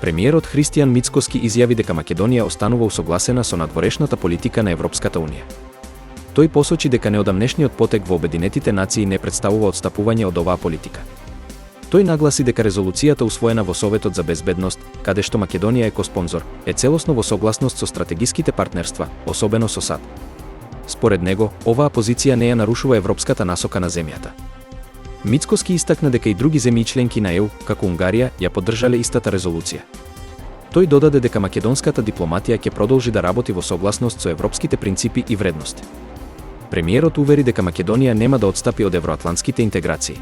Премиерот Христијан Мицкоски изјави дека Македонија останува усогласена со надворешната политика на Европската унија. Тој посочи дека неодамнешниот потек во Обединетите нации не представува отстапување од оваа политика. Тој нагласи дека резолуцијата усвоена во Советот за безбедност, каде што Македонија е коспонзор, е целосно во согласност со стратегиските партнерства, особено со САД. Според него, оваа позиција не ја нарушува европската насока на земјата. Мицкоски истакна дека и други земји членки на ЕУ, како Унгарија, ја поддржале истата резолуција. Тој додаде дека македонската дипломатија ќе продолжи да работи во согласност со европските принципи и вредности. Премиерот увери дека Македонија нема да отстапи од евроатлантските интеграции.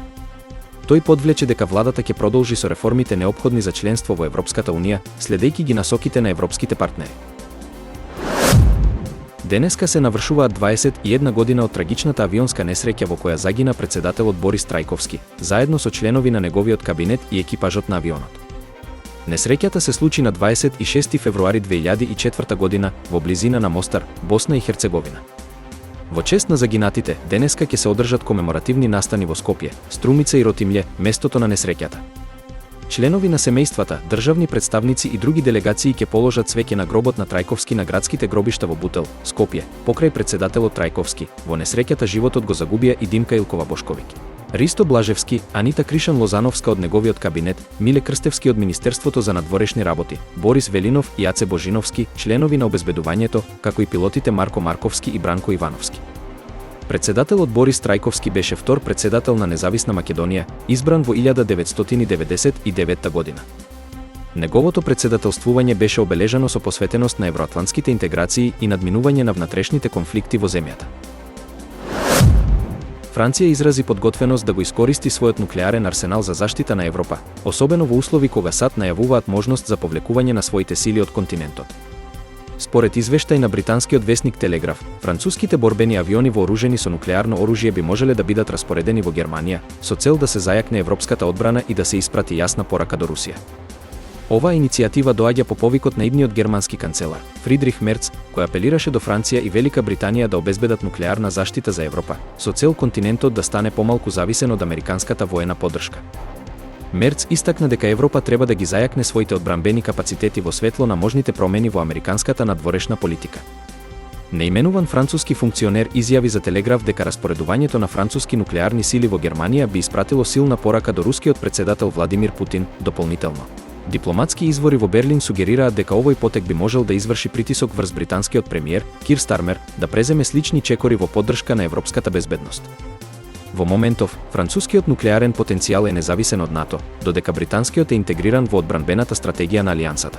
Тој подвлече дека владата ќе продолжи со реформите неопходни за членство во Европската унија, следејќи ги насоките на европските партнери. Денеска се навршуваат 21 година од трагичната авионска несреќа во која загина председателот Борис Трајковски, заедно со членови на неговиот кабинет и екипажот на авионот. Несреќата се случи на 26 февруари 2004 година во близина на Мостар, Босна и Херцеговина. Во чест на загинатите, денеска ќе се одржат комеморативни настани во Скопје, Струмица и Ротимље, местото на несреќата. Членови на семејствата, државни представници и други делегации ќе положат цвеќе на гробот на Трајковски на градските гробишта во Бутел, Скопје, покрај председателот Трајковски. Во несреќата животот го загубија и Димка Илкова Бошковиќ, Ристо Блажевски, Анита Кришан Лозановска од неговиот кабинет, Миле Крстевски од Министерството за надворешни работи, Борис Велинов и Аце Божиновски, членови на обезбедувањето, како и пилотите Марко Марковски и Бранко Ивановски. Председателот Борис Трајковски беше втор председател на независна Македонија, избран во 1999 година. Неговото председателствување беше обележано со посветеност на евроатлантските интеграции и надминување на внатрешните конфликти во земјата. Франција изрази подготвеност да го искористи својот нуклеарен арсенал за заштита на Европа, особено во услови кога САД најавуваат можност за повлекување на своите сили од континентот. Според извештај на британскиот весник Телеграф, француските борбени авиони вооружени со нуклеарно оружје би можеле да бидат распоредени во Германија, со цел да се зајакне европската одбрана и да се испрати јасна порака до Русија. Оваа иницијатива доаѓа по повикот на идниот германски канцелар, Фридрих Мерц, кој апелираше до Франција и Велика Британија да обезбедат нуклеарна заштита за Европа, со цел континентот да стане помалку зависен од американската воена поддршка. Мерц истакна дека Европа треба да ги зајакне своите одбранбени капацитети во светло на можните промени во американската надворешна политика. Неименуван француски функционер изјави за Телеграф дека распоредувањето на француски нуклеарни сили во Германија би испратило силна порака до рускиот председател Владимир Путин, дополнително. Дипломатски извори во Берлин сугерираат дека овој потек би можел да изврши притисок врз британскиот премиер, Кир Стармер, да преземе слични чекори во поддршка на европската безбедност. Во моментов, францускиот нуклеарен потенцијал е независен од НАТО, додека британскиот е интегриран во одбранбената стратегија на алијансата.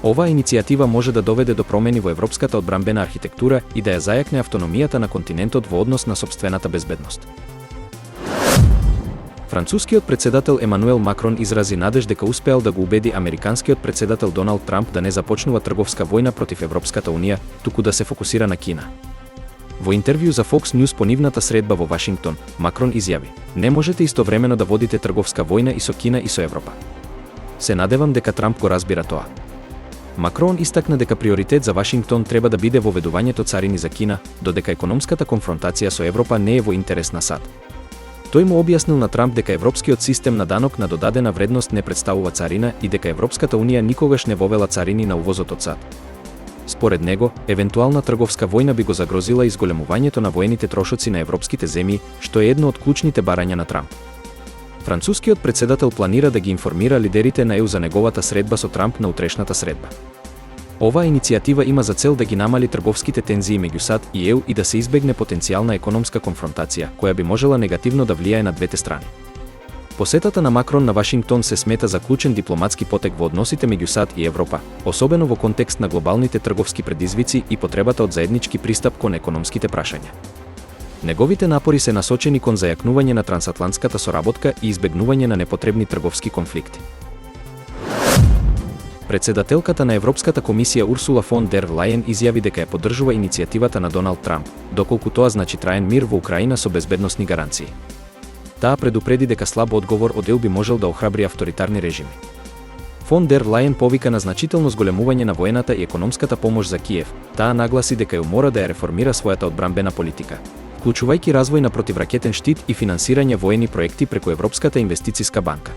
Оваа иницијатива може да доведе до промени во европската одбранбена архитектура и да ја зајакне автономијата на континентот во однос на сопствената безбедност. Францускиот председател Емануел Макрон изрази надеж дека успеал да го убеди американскиот председател Доналд Трамп да не започнува трговска војна против Европската унија, туку да се фокусира на Кина. Во интервју за Fox News по нивната средба во Вашингтон, Макрон изјави: "Не можете истовремено да водите трговска војна и со Кина и со Европа. Се надевам дека Трамп го разбира тоа." Макрон истакна дека приоритет за Вашингтон треба да биде воведувањето царини за Кина, додека економската конфронтација со Европа не е во интерес на САД. Тој му објаснил на Трамп дека европскиот систем на данок на додадена вредност не представува царина и дека Европската унија никогаш не вовела царини на увозот од САД. Според него, евентуална трговска војна би го загрозила изголемувањето на воените трошоци на европските земји, што е едно од клучните барања на Трамп. Францускиот председател планира да ги информира лидерите на ЕУ за неговата средба со Трамп на утрешната средба. Оваа иницијатива има за цел да ги намали трговските тензии меѓу САД и ЕУ и да се избегне потенцијална економска конфронтација, која би можела негативно да влијае на двете страни. Посетата на Макрон на Вашингтон се смета за клучен дипломатски потек во односите меѓу САД и Европа, особено во контекст на глобалните трговски предизвици и потребата од заеднички пристап кон економските прашања. Неговите напори се насочени кон зајакнување на трансатлантската соработка и избегнување на непотребни трговски конфликти. Председателката на Европската комисија Урсула фон дер Лајен изјави дека ја поддржува иницијативата на Доналд Трамп, доколку тоа значи траен мир во Украина со безбедносни гаранции. Таа предупреди дека слаб одговор од ЕУ би можел да охрабри авторитарни режими. Фон дер Лајен повика на значително зголемување на воената и економската помош за Киев. Таа нагласи дека ЕУ мора да ја реформира својата одбранбена политика, вклучувајќи развој на противракетен штит и финансирање воени проекти преку Европската инвестициска банка.